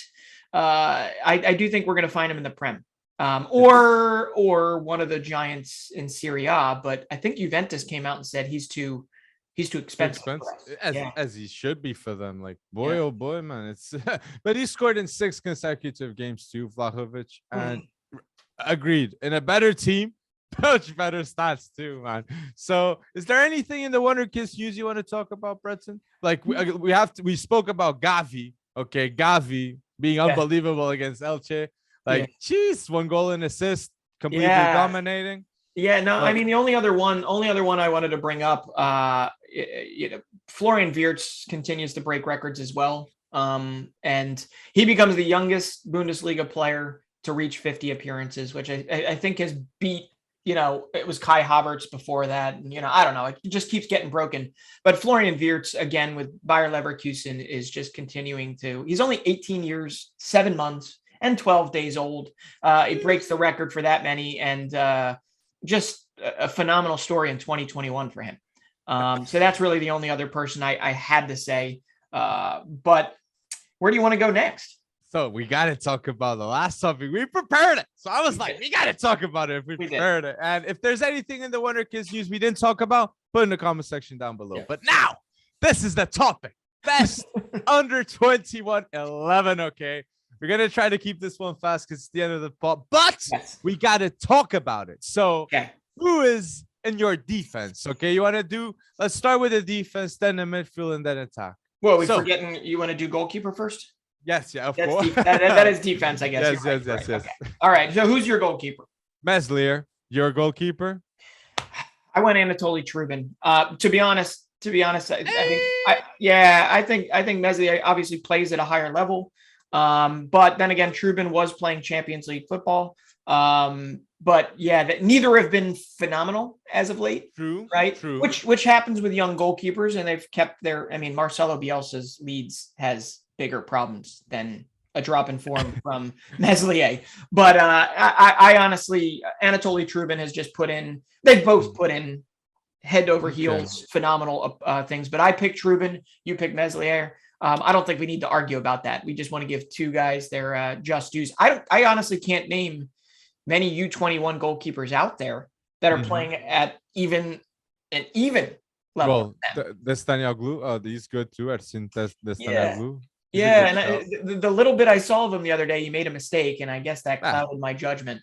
I do think we're going to find him in the Prem. Or one of the giants in Serie A, but I think Juventus came out and said he's too expensive. As he should be for them. Like oh boy, man. It's but he scored in 6 consecutive games too, Vlahovic, and agreed, in a better team, much better stats too, man. So is there anything in the Wonderkids news you want to talk about, Breton? Like we spoke about Gavi, okay, Gavi being unbelievable against Elche. Like, geez, 1 goal and assist, completely dominating. Yeah, no, I mean, the only other one I wanted to bring up, Florian Wirtz continues to break records as well. And he becomes the youngest Bundesliga player to reach 50 appearances, which I think has beat, it was Kai Havertz before that. And, I don't know, it just keeps getting broken. But Florian Wirtz, again, with Bayer Leverkusen, is just continuing to, he's only 18 years, 7 months, and 12 days old. It breaks the record for that many, and just a phenomenal story in 2021 for him. So that's really the only other person I had to say. But where do you want to go next? So we got to talk about the last topic. We prepared it. So I was like, we got to talk about it if we prepared it. And if there's anything in the Wonderkids news we didn't talk about, put in the comment section down below. But now, this is the topic. Best under 21 11, okay? We're gonna try to keep this one fast because it's the end of the pod, but Yes. we gotta talk about it. So, Okay. who is in your defense? Okay, you want to do? Let's start with the defense, then the midfield, and then attack. Well, are we forgetting you want to do goalkeeper first? Yes, yeah, of That's course. that is defense, I guess. Yes. Okay. All right. So who's your goalkeeper? Meslier, your goalkeeper. I went Anatoly Trubin. To be honest, I think Meslier obviously plays at a higher level. But then again, Trubin was playing Champions League football. But yeah, neither have been phenomenal as of late. True. Right. True. Which happens with young goalkeepers, and they've kept their. I mean, Marcelo Bielsa's Leeds has bigger problems than a drop in form from Meslier. But I honestly, Anatoly Trubin has just put in. They've both put in head over heels, phenomenal things. But I picked Trubin. You picked Meslier. I don't think we need to argue about that. We just want to give two guys their just dues. I honestly can't name many U21 goalkeepers out there that are playing at an even level. Well, the Stanioglu, he's good too. I've seen the Stanioglu. Yeah, and the little bit I saw of him the other day, he made a mistake, and I guess that clouded my judgment.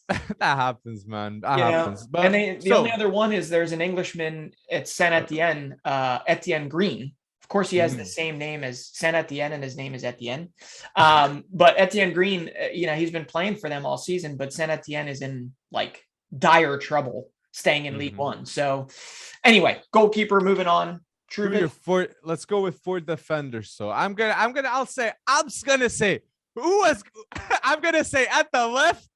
That happens, man. That happens. But, and the only other one is there's an Englishman at Saint Etienne, Etienne Green. Of course, he has the same name as Saint Etienne, and his name is Etienne. But Etienne Green, he's been playing for them all season, but Saint Etienne is in like dire trouble staying in League One. So anyway, goalkeeper, moving on. Trubin. Let's go with 4 defenders. So I'm gonna say at the left,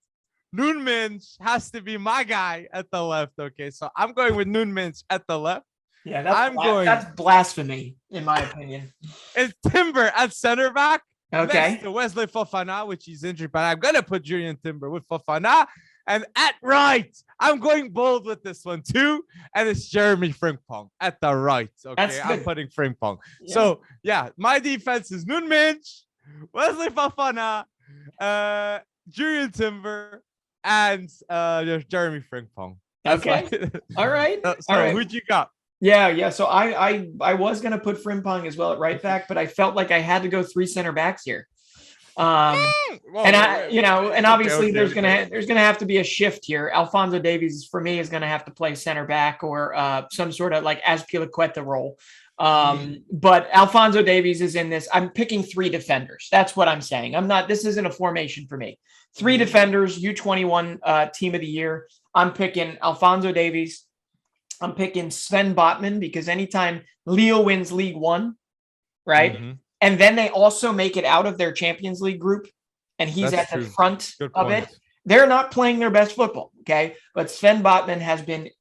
Nunes has to be my guy at the left. Okay, so I'm going with Nunes at the left. Yeah, that's blasphemy, in my opinion. It's Timber at center back. Okay. Next to Wesley Fofana, which he's injured, but I'm gonna put Julian Timber with Fofana. And at right, I'm going bold with this one too. And it's Jeremy Frimpong at the right. Okay, I'm putting Frimpong. Yeah. So yeah, my defense is Nunes, Wesley Fofana, Julian Timber, and Jeremy Frimpong. Okay. All right. Who'd you got? Yeah. So I was gonna put Frimpong as well at right back, but I felt like I had to go 3 center backs here. And obviously there's gonna have to be a shift here. Alphonso Davies for me is gonna have to play center back or some sort of like Azpilicueta role. But Alphonso Davies is in this. I'm picking 3 defenders. That's what I'm saying. This isn't a formation for me. 3 defenders, U21 team of the year. I'm picking Alphonso Davies. I'm picking Sven Botman because anytime Lille wins League One, right? And then they also make it out of their Champions League group, and he's at the front of it. They're not playing their best football, okay? But Sven Botman has been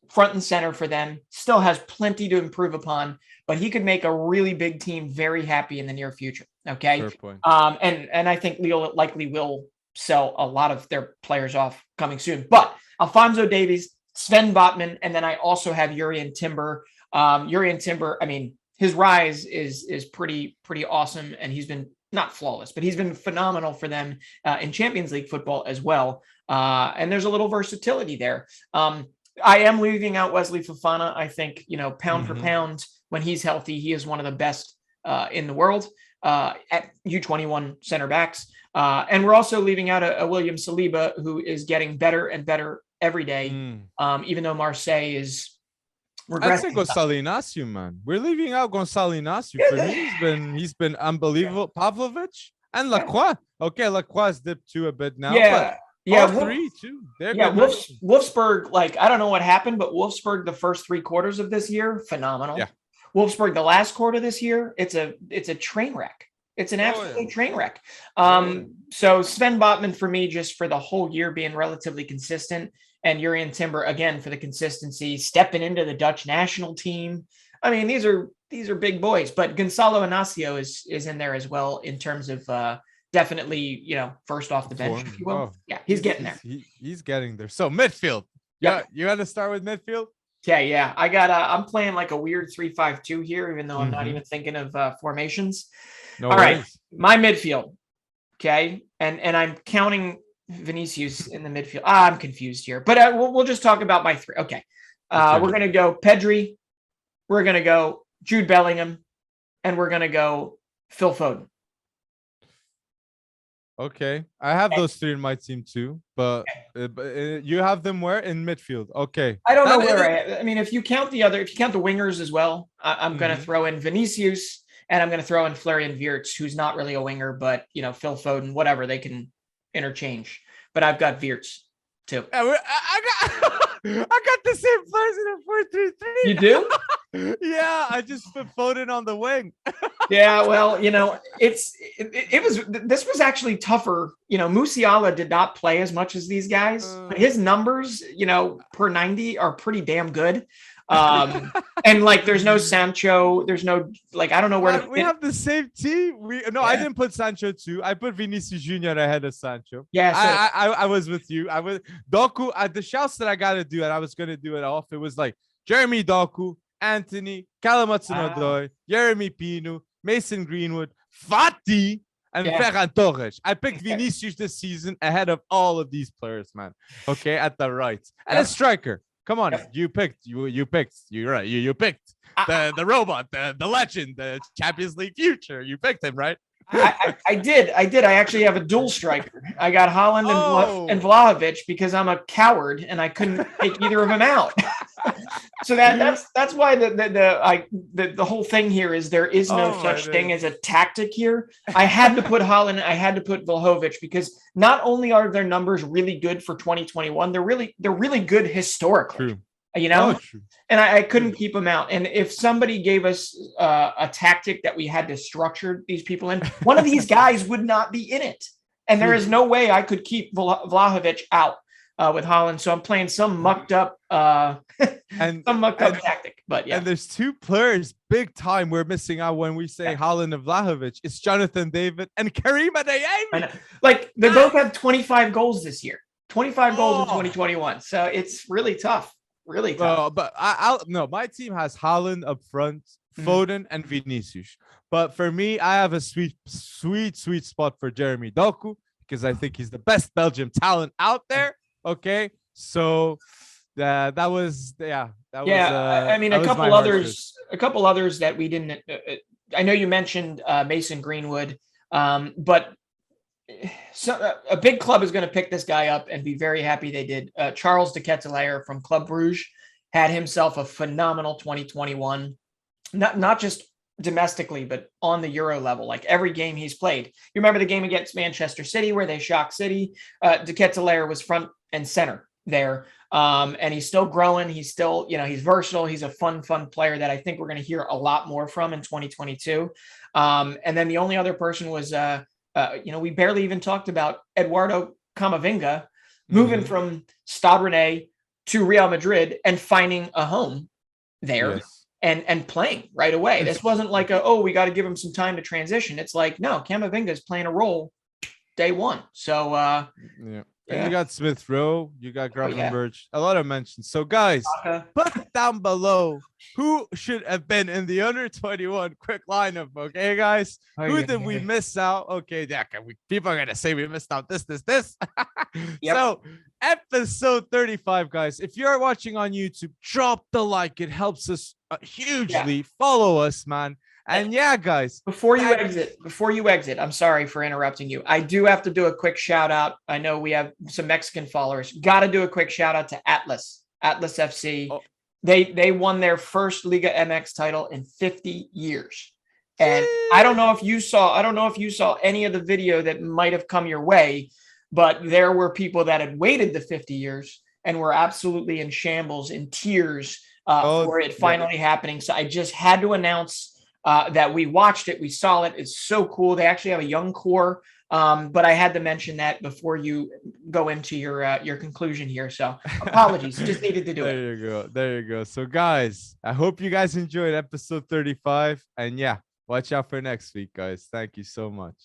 front and center for them, still has plenty to improve upon, but he could make a really big team very happy in the near future, okay? Fair point. And I think Lille likely will sell a lot of their players off coming soon. But Alphonso Davies, Sven Botman, and then I also have Jurrien Timber. Jurrien Timber, I mean, his rise is pretty awesome, and he's been not flawless, but he's been phenomenal for them in Champions League football as well. And there's a little versatility there. I am leaving out Wesley Fofana. I think, pound for pound, when he's healthy, he is one of the best in the world at U21 center backs. And we're also leaving out a William Saliba, who is getting better and better every day, even though Marseille is regressing. I'd say Gonçalo Inácio, man. We're leaving out Gonçalo Inácio. For me, he's been unbelievable. Pavlovic and Lacroix. Okay, Lacroix's dipped too a bit now. Yeah. All 3 too. Wolfsburg, I don't know what happened, but Wolfsburg, the first 3 quarters of this year, phenomenal. Yeah. Wolfsburg, the last quarter this year, it's a train wreck. It's an absolute train wreck. So Sven Botman for me, just for the whole year being relatively consistent, and Jurrien Timber again for the consistency, stepping into the Dutch national team. I mean, these are big boys, but Gonçalo Inácio is in there as well in terms of definitely, first off the bench, if you will. Yeah, he's getting there. He's getting there. So midfield. Yeah, you got to start with midfield. Yeah. I'm playing like a weird 3-5-2 here, even though I'm not even thinking of formations. No All worries. right, my midfield. Okay, and I'm counting Vinicius in the midfield. I'm confused here, but we'll just talk about my 3. Okay, we're gonna go Pedri, we're gonna go Jude Bellingham, and we're gonna go Phil Foden. Okay. I have those three in my team too, but you have them where in midfield. Okay. I don't know where I mean, if you count the wingers as well, I'm going to throw in Vinicius and I'm going to throw in Florian Wirtz, who's not really a winger, but Phil Foden, whatever, they can interchange. But I've got Wirtz too. I got the same players in a 4-3-3. You do? Yeah, I just put Foden on the wing. Yeah, well, this was actually tougher. Musiala did not play as much as these guys, but his numbers, per 90 are pretty damn good. And there's no Sancho, there's no I don't know where we have the same team. I didn't put Sancho too. I put Vinicius Jr. ahead of Sancho. Yeah, so I was with you. I was Doku at the shouts that I gotta do, and I was gonna do it off. It was Jeremy Doku, Anthony, Callum Hudson-Odoi, Jeremy Pino, Mason Greenwood, Fati, and Ferran Torres. I picked Vinicius this season ahead of all of these players, man. Okay, at the right. And a striker. Come on, you picked. You're right. You picked the robot, the legend, the Champions League future. You picked him, right? I did. I actually have a dual striker. I got Haaland and Vlahovic because I'm a coward and I couldn't take either of them out. So that's why the whole thing here is there is no such thing as a tactic here. I had to put Haaland, I had to put Vlahovic because not only are their numbers really good for 2021, they're really good historically. True. And I couldn't keep them out. And if somebody gave us a tactic that we had to structure these people in, one of these guys would not be in it. And there is no way I could keep Vlahovic out with Haaland. So I'm playing some mucked up tactic. But yeah. And there's two players big time we're missing out when we say Haaland and Vlahovic. It's Jonathan David and Karim Adeyemi. They both have 25 goals this year. 25 goals in 2021. So it's really tough. Really tough. But my team has Haaland up front, Foden, and Vinicius. But for me, I have a sweet spot for Jeremy Doku because I think he's the best Belgium talent out there. Okay, so that was. I mean, a couple others that we didn't. I know you mentioned Mason Greenwood, but. So a big club is going to pick this guy up and be very happy they did. Charles de Ketelaere from Club Brugge had himself a phenomenal 2021, not just domestically, but on the Euro level, every game he's played. You remember the game against Manchester City where they shocked City? De Ketelaere was front and center there. And he's still growing. He's still, he's versatile. He's a fun player that I think we're going to hear a lot more from in 2022. And then the only other person was, we barely even talked about Eduardo Camavinga moving from Stade Rennais to Real Madrid and finding a home there and playing right away. This wasn't we got to give him some time to transition. It's no, Camavinga is playing a role day one. So, And you got Smith Rowe, you got Gravenberch, a lot of mentions. So, guys, put down below who should have been in the under 21 quick lineup. Okay, guys, who did we miss out? Okay, people are gonna say we missed out this. So, episode 35, guys. If you're watching on YouTube, drop the like. It helps us hugely. Follow us, man. And guys, before you exit, I'm sorry for interrupting you. I do have to do a quick shout out. I know we have some Mexican followers. Got to do a quick shout out to Atlas FC. Oh. They won their first Liga MX title in 50 years. And I don't know if you saw any of the video that might have come your way, but there were people that had waited the 50 years and were absolutely in shambles, in tears for it finally happening. So I just had to announce that we watched it. We saw it. It's so cool. They actually have a young core. But I had to mention that before you go into your conclusion here. So apologies. Just needed to do it. There you go. So guys, I hope you guys enjoyed episode 35. And watch out for next week, guys. Thank you so much.